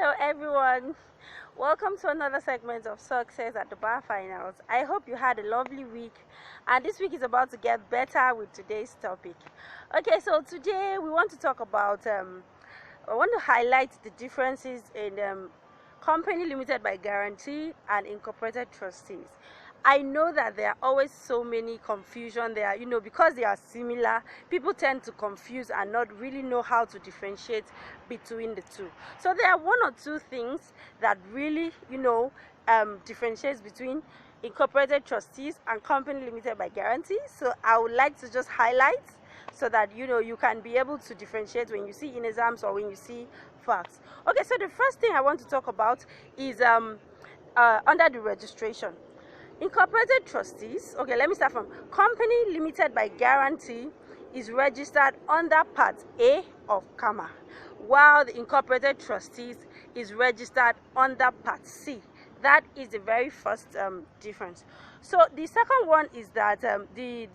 Hello everyone, welcome to another segment of Success at the Bar Finals. I hope you had a lovely week, and this week is about to get better with today's topic. Okay, so today we want to talk about, I want to highlight the differences in company limited by guarantee and incorporated trustees. I know that there are always so many confusion there, because they are similar, people tend to confuse and not really know how to differentiate between the two. So there are one or two things that really, differentiates between incorporated trustees and company limited by guarantee. So I would like to just highlight so that you can be able to differentiate when you see in exams or when you see facts. Okay, so the first thing I want to talk about is under the registration. Incorporated trustees, okay, let me start from company limited by guarantee is registered under Part A of CAMA, while the incorporated trustees is registered under Part C. That is the very first difference. So the second one is that the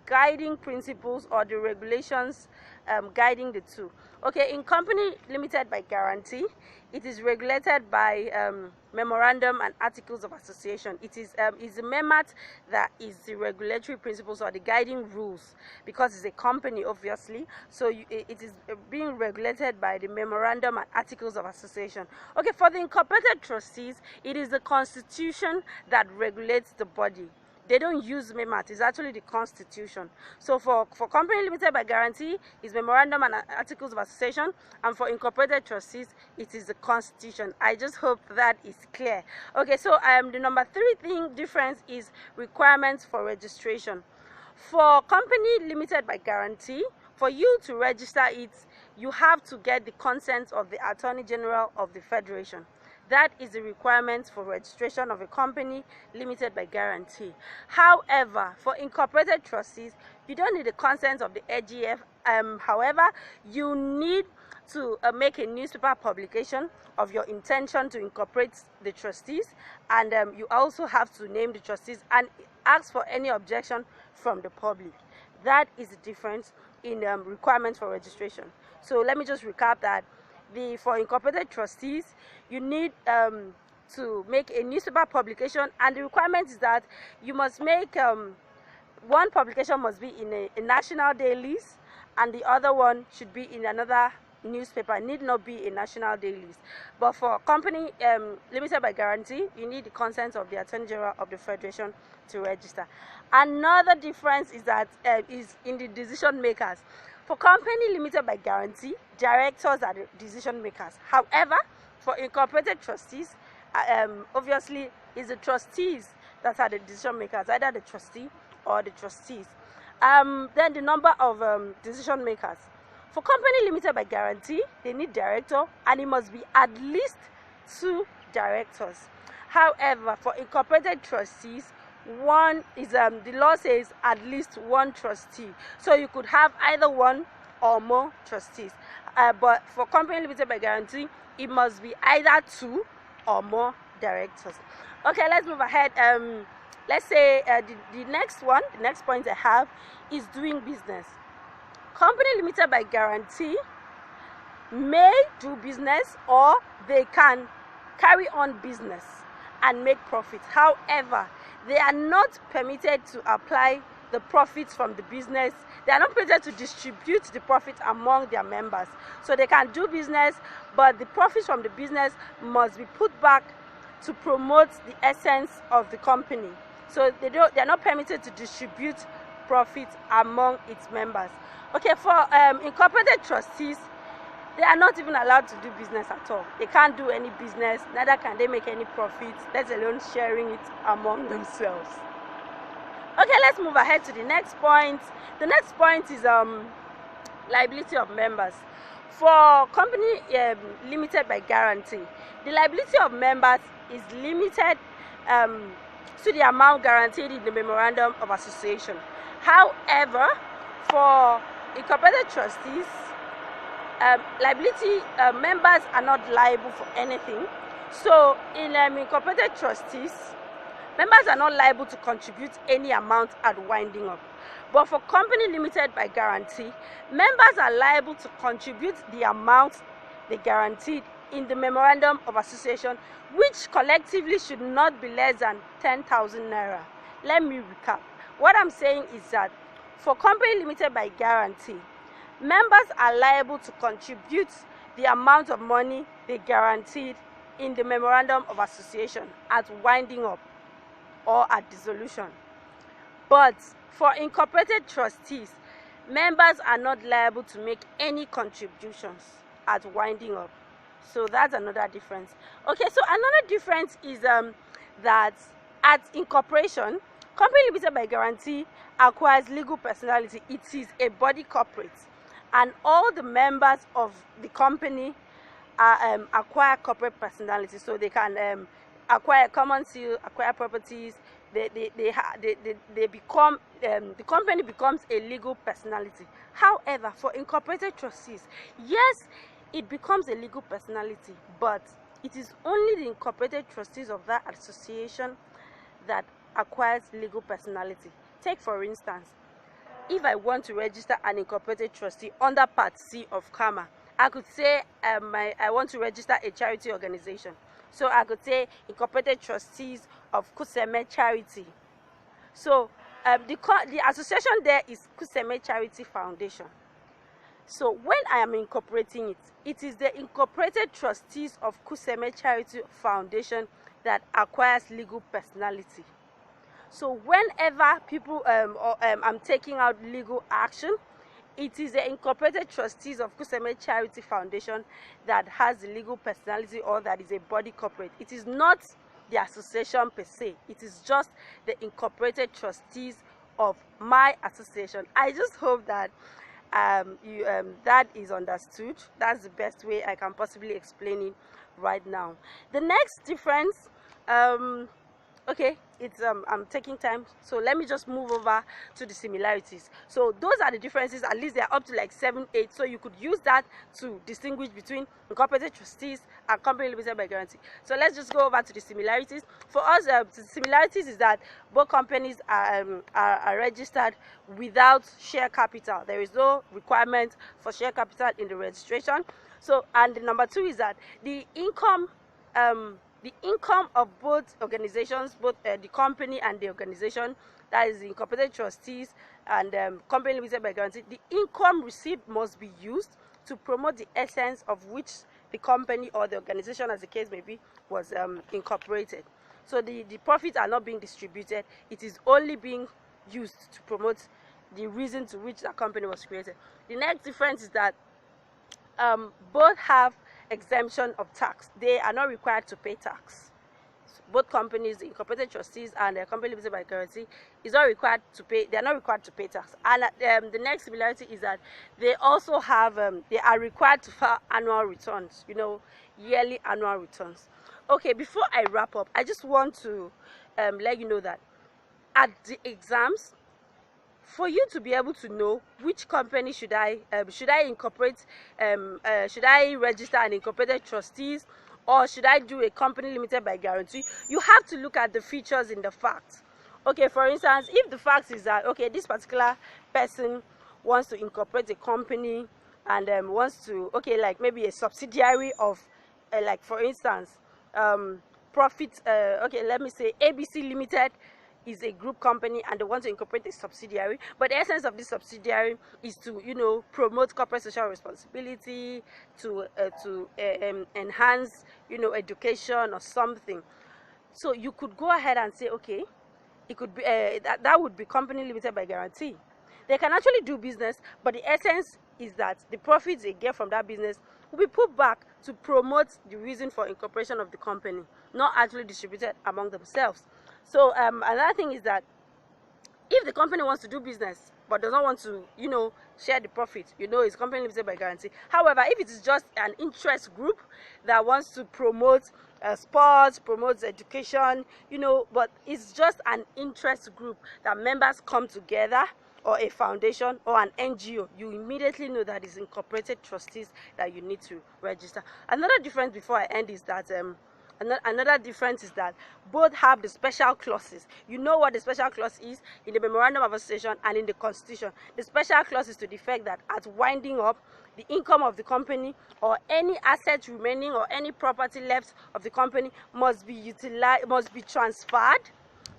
guiding principles or the regulations guiding the two. Okay, in company limited by guarantee, it is regulated by memorandum and articles of association. It is the MEMAT that is the regulatory principles or the guiding rules, because it's a company, obviously. So it is being regulated by the memorandum and articles of association. Okay, for the incorporated trustees, it is the constitution that regulates the body. They don't use MEMAT, it's actually the constitution. So for company limited by guarantee, it's memorandum and articles of association, and for incorporated trustees, it is the constitution. I just hope that is clear. Okay, so the number 3 difference is requirements for registration. For company limited by guarantee, for you to register it, you have to get the consent of the Attorney General of the Federation. That is the requirement for registration of a company limited by guarantee. However, for incorporated trustees, you don't need the consent of the AGF. However, you need to make a newspaper publication of your intention to incorporate the trustees, and you also have to name the trustees and ask for any objection from the public. That is the difference in requirements for registration. So let me just recap that. For incorporated trustees, you need to make a newspaper publication, and the requirement is that you must make one publication must be in a national dailies, and the other one should be in another newspaper. It need not be a national dailies. But for company limited by guarantee, you need the consent of the Attorney General of the Federation to register. Another difference is that is in the decision makers. For company limited by guarantee, directors are the decision makers. However, for incorporated trustees, obviously, it's the trustees that are the decision makers, either the trustee or the trustees. Then the number of decision makers. For company limited by guarantee, they need director, and it must be at least 2 directors. However, for incorporated trustees, one is the law says at least 1 trustee, so you could have either 1 or more trustees, but for company limited by guarantee, it must be either 2 or more directors. Okay, let's move ahead. Let's say the next point I have is doing business. Company limited by guarantee may do business, or they can carry on business and make profit. However, they are not permitted to apply the profits from the business. They are not permitted to distribute the profit among their members. So they can do business, but the profits from the business must be put back to promote the essence of the company. So they are not permitted to distribute profits among its members. Okay, for incorporated trustees, they are not even allowed to do business at all. They can't do any business, neither can they make any profits, let alone sharing it among themselves. Okay, let's move ahead to the next point. The next point is liability of members. For company limited by guarantee, the liability of members is limited to the amount guaranteed in the memorandum of association. However, for incorporated trustees, liability members are not liable for anything. So in incorporated trustees, members are not liable to contribute any amount at winding up. But for company limited by guarantee, members are liable to contribute the amount they guaranteed in the memorandum of association, which collectively should not be less than 10,000 naira. Let me recap. What I'm saying is that for company limited by guarantee, members are liable to contribute the amount of money they guaranteed in the memorandum of association at winding up or at dissolution. But for incorporated trustees, members are not liable to make any contributions at winding up. So that's another difference. Okay, so another difference is that at incorporation, company limited by guarantee acquires legal personality. It is a body corporate, and all the members of the company acquire corporate personality, so they can acquire common seal, acquire properties. They become the company becomes a legal personality. However, for incorporated trustees, yes, it becomes a legal personality, but it is only the incorporated trustees of that association that acquires legal personality. Take for instance, if I want to register an incorporated trustee under Part C of CAMA, I could say I want to register a charity organization. So I could say incorporated trustees of Kuseme Charity. So the association there is Kuseme Charity Foundation. So when I am incorporating it, it is the incorporated trustees of Kuseme Charity Foundation that acquires legal personality. So whenever people I'm taking out legal action, it is the incorporated trustees of Kuseme Charity Foundation that has the legal personality, or that is a body corporate. It is not the association per se. It is just the incorporated trustees of my association. I just hope that that is understood. That's the best way I can possibly explain it right now. The next difference, okay, it's I'm taking time, so let me just move over to the similarities. So those are the differences. At least they're up to like 7, 8, so you could use that to distinguish between incorporated trustees and company limited by guarantee. So let's just go over to the similarities. For us, the similarities is that both companies are registered without share capital. There is no requirement for share capital in the registration. So, and the number 2 is that the income of both organizations, both the company and the organization, that is the incorporated trustees and company limited by guarantee, the income received must be used to promote the essence of which the company or the organization, as the case may be, was incorporated. So the profits are not being distributed. It is only being used to promote the reason to which that company was created. The next difference is that both have exemption of tax. They are not required to pay tax. So both companies, the incorporated trustees and the company limited by guarantee, is not required to pay. They are not required to pay tax. And the next similarity is that they also have they are required to file annual returns. You know, yearly annual returns. Okay, before I wrap up, I just want to let you know that at the exams, for you to be able to know which company should I incorporate, should I register an incorporated trustees, or should I do a company limited by guarantee, you have to look at the features in the facts. Okay, for instance, if the fact is that, okay, this particular person wants to incorporate a company and wants to, okay, like maybe a subsidiary of, like for instance, profit, okay, let me say ABC Limited is a group company and they want to incorporate a subsidiary, but the essence of this subsidiary is to, you know, promote corporate social responsibility, to enhance, you know, education or something. So you could go ahead and say, okay, it could be that would be company limited by guarantee. They can actually do business, but the essence is that the profits they get from that business will be put back to promote the reason for incorporation of the company, not actually distributed among themselves. So another thing is that if the company wants to do business but does not want to, you know, share the profit, you know, it's company limited by guarantee. However, if it is just an interest group that wants to promote sports, promotes education, you know, but it's just an interest group that members come together, or a foundation or an NGO, you immediately know that it's incorporated trustees that you need to register. Another difference before I end is that Another difference is that both have the special clauses. You know what the special clause is in the Memorandum of Association and in the Constitution. The special clause is to the effect that at winding up, the income of the company or any assets remaining or any property left of the company must be transferred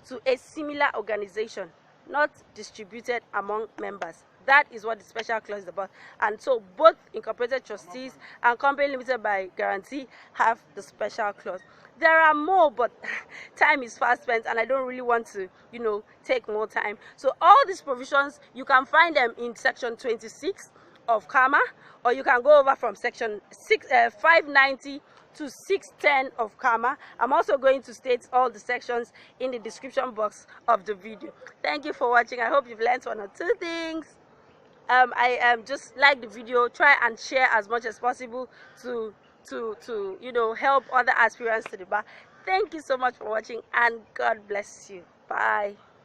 to a similar organization, not distributed among members. That is what the special clause is about. And so both incorporated trustees and company limited by guarantee have the special clause. There are more, but time is fast spent and I don't really want to, take more time. So all these provisions, you can find them in section 26 of CAMA, or you can go over from section 590 to 610 of CAMA. I'm also going to state all the sections in the description box of the video. Thank you for watching. I hope you've learned one or two things. I just like the video, try and share as much as possible to help other aspirants to the bar. Thank you so much for watching and God bless you. Bye.